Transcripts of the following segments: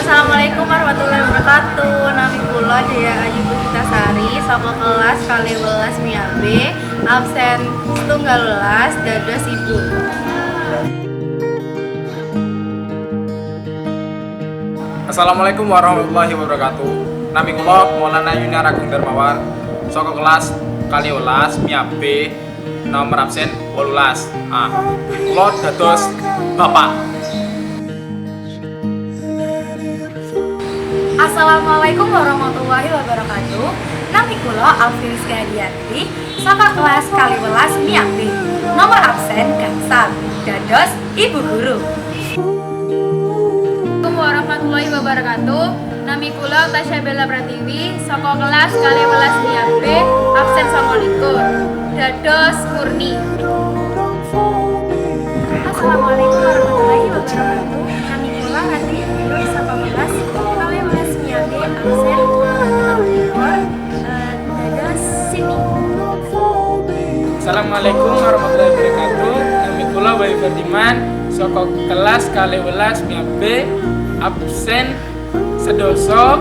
Assalamualaikum warahmatullahi wabarakatuh. Nami kula Dea Ayu Puspitasari saka kelas kali welas Miabe, absen setunggal welas dados ibu. Assalamualaikum warahmatullahi wabarakatuh. Nami kula Maulana Yuni Ragung Darmawan saka kelas kali welas Miabe, nomor absen 18. Kula dados bapak. Assalamualaikum warahmatullahi wabarakatuh. Nami kula Alfiris Hadianti saka kelas kali welas Miabe, nomor absen gangsal dados ibu guru. Assalamualaikum warahmatullahi wabarakatuh. Nami kula Tasya Bella Pratiwi saka kelas kali welas Miabe, absen 29 dados murni. Assalamualaikum warahmatullahi wabarakatuh. Nami kula Hati Nur saka kelas kali welas Miabe, absen 62 dados Sini. Assalamualaikum warahmatullahi wabarakatuh. Nami kula Bayu Fatiman saka kelas kali welas Miabe, absen sedoso.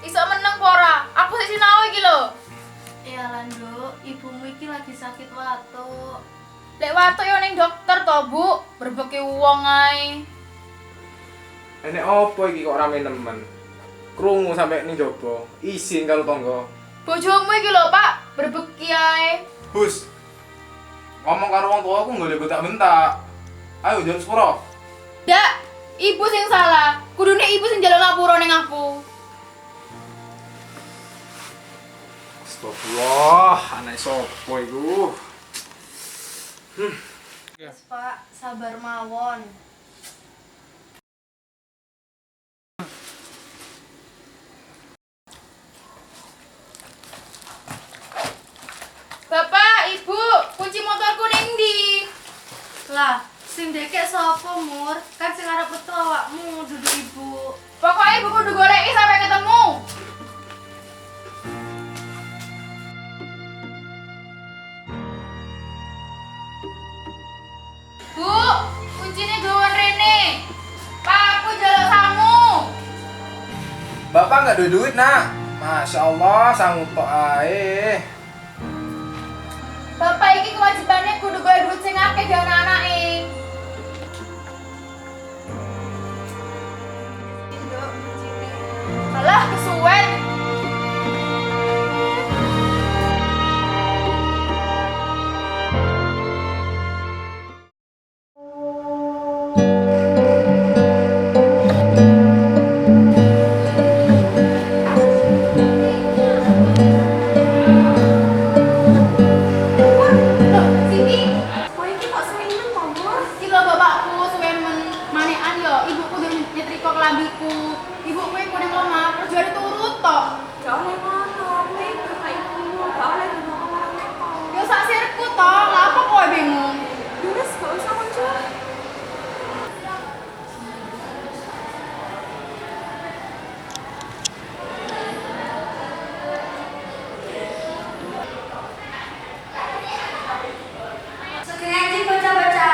Iso meneng apa ora? Aku sik sinau iki lho. Ya Lando, ibumu iki lagi sakit watuk. Lek watuk yo ning dokter to, Bu. Berbeki wong ae. Enek opo iki kok rame nemen? Krungu sampe ning jaba. Isin karo tangga. Bojomu iki lho, Pak. Berbeki ae. Hus. Ngomong karo wong tua aku golek bentak-bentak. Ayo jam sepuro. Ndak, ibu sing salah. Kudune ibu sing njaluk lapuro ning aku. Astagfirullah, anak sopo iku? Yes, Pak, sabar mawon. Bapak, Ibu, kunci motorku ning ndi? Lah, sing dekek sapa, Mur? Kan sing arep metu awakmu, dudu ibu. Pokoknya ibu kudu goleki sampai ketemu. Bu, kuncinya gawan rene. Pak, aku njaluk sangu. Bapak nggak ada duit, Nak. Masya Allah, sanggup tok ae. Bapak iki kewajibannya kudu golek duit sing akeh gawe anak-anake. Alah, kesuwen. Kowe iki kok seneng to, Mur? Iki lho bapakku suwen manekan yo, ibuku udah nyetrika kelambiku. Ibuku iku ning omah, kerjane turut tok. Gak oleh ngono, kowe bapak ibumu, gak oleh ngomong orang neko. Yo sak sirku tok, lha apa kowe bingung? Wis gak usah muncul. Sengaja baca-baca.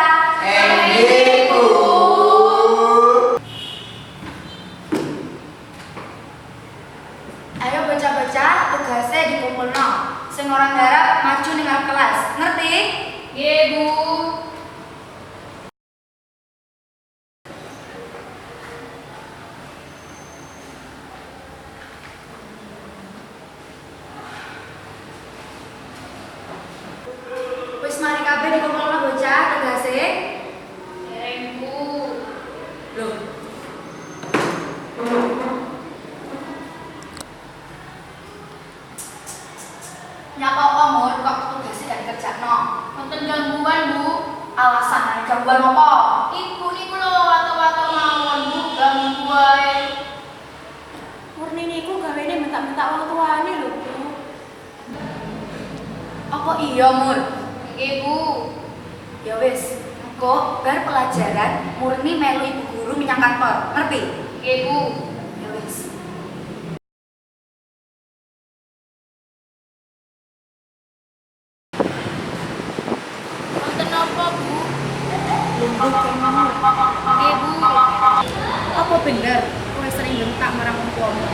Ayo baca-baca, tugasnya dikumpulno. Sing orang garap maju ning ngarep kelas. Ngerti? Nggih, Bu. Wis mari kabeh dikumpulno bocah tugase. Dereng, Bu. Loh. Wonten gangguan, Bu. Alasan gangguan apa? Ibu niku lho wato-wato mawon, Bu, ganggu wae. Murni niku gawene mentak-mentak wong tuane lho, Bu. Apa iya, Mur? Nggih, Bu. Ya wis, engko bar pelajaran Murni melu ibu guru menyang kantor. Ngerti? Nggih, Bu. Ya wis. Wonten napa, Bu? Lumpuh kene Mur. Nggih, Bu. Apa bener kowe sering bentak marang wong tuamu?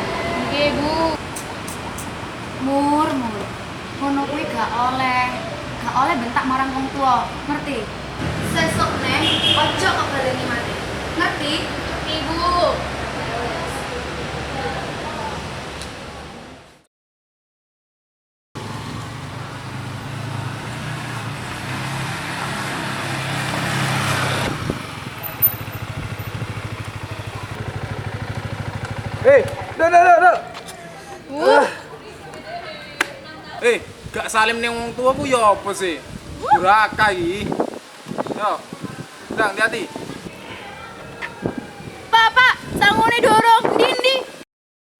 Nggih, Bu. Mur. Ngono kuwi gak oleh bentak marang wong tua. Ngerti? Sesuk neh ojo kebaleni mati. Ngerti? Ibu. Dah. Gak salim ning wong tua ku ya apa sih? Duraka iki. Yo. Udah, hati-hati. Pak, sangune dorong. Dindi.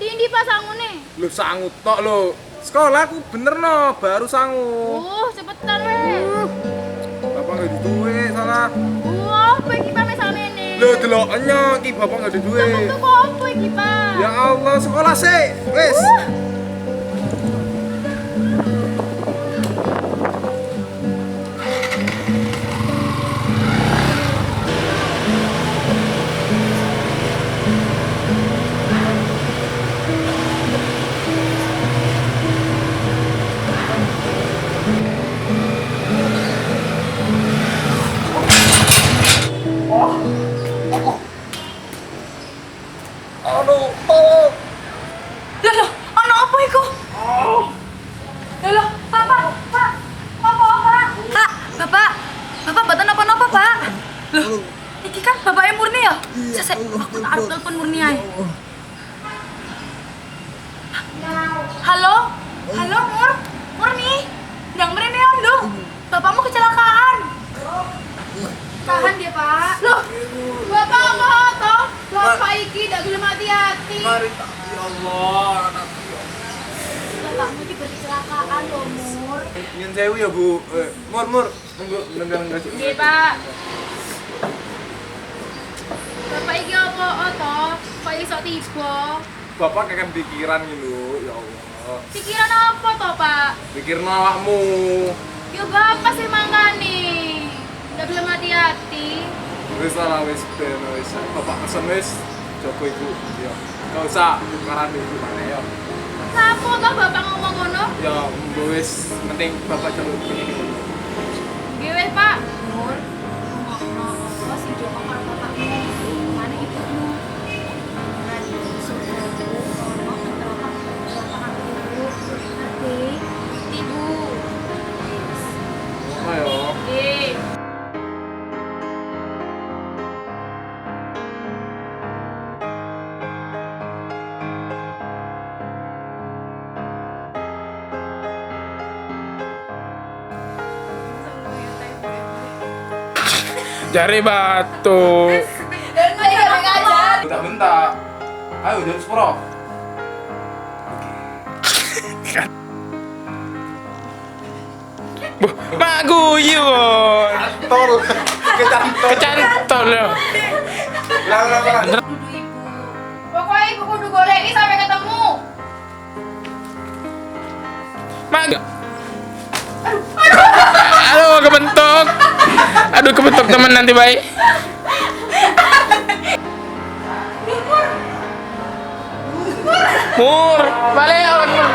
Dindi Pak sangune. Lu sangu tok lo. Sekolah aku bener no, baru sangu. Cepetan weh. Bapak gak duwe salah. Apa iki Pak mesamene? Lo deloknya iki bapak gak ada duwe. Itu kok apa iki Pak? Ya Allah, sekolah sih. Wes. Aduh, oh. Lah, ana apa iku? Lah, Pak. Bapak. Bapak mboten napa-napa, Pak. Loh, iki kan bapaknya Murni ya? Sesek, aku tak arep telepon Murni ae. Halo, Murni. Ndang mrene yo, lho. Bapakmu kecelakaan. Tahan dia, Pak. Loh, Bapak mau toh? Bapak iki ndak gelem hati-hati. Mari ya Allah, anakku ya. Bapakmu iki kecelakaan lho, Mur. Nyun sewu ya, Bu. Mur, tunggu nenggang sih. Nggih, Pak. Bapak iki apa toh? Kok iso tiba? Bapak kayak pikiran gitu, ya Allah. Pikiran apa toh, Pak? Pikir awakmu. Ya Bapak sih mangkane. Ndak gelem hati-hati. Wis lah wis ben wis. Bapak pesen wis Joko iku. Ya. Enggak usah tukaran iku mana ya. Napa toh Bapak ngomong ngono? Ya, mbok wis penting Bapak jalur ini. Nggih wis, Pak. Mur, ngomongno apa sih Joko karo bapakmu? Mana ibumu? Kan saudaraku ono kecelakaan ibu. Ngerti? Ibu. Ayo. Nggih. Jari batu. Bentar. Ayo jam 10. Mak guyu. Tol. Kecantol. Kecantol ya. Lah. Dudu ibu. Pokoknya ibu kudu goleki sampai ketemu. Mak. Aduh, kebentuk. Aduh, kebentuk teman nanti baik. Mur, balik orang Mur.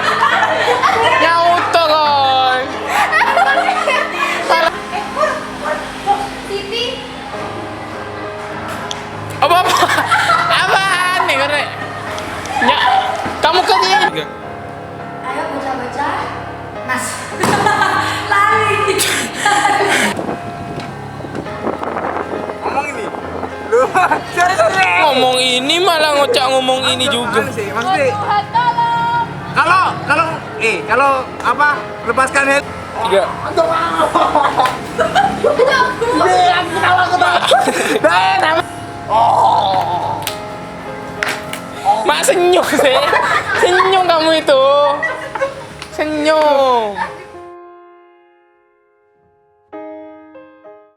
Nyauto koy. Siti. Apa? Apaan nih, Kore? Ya, kamu ke dia. Ayo baca-baca. Mas. Lari. Ngomong ini. Lu, sorry. Ngomong ini malah ngocak ngomong ini juga. Maksudnya Tuhan tolong. kalau Kalau apa? Lepaskan helm. 3. Mak senyum sih. Senyum kamu itu. Senyum.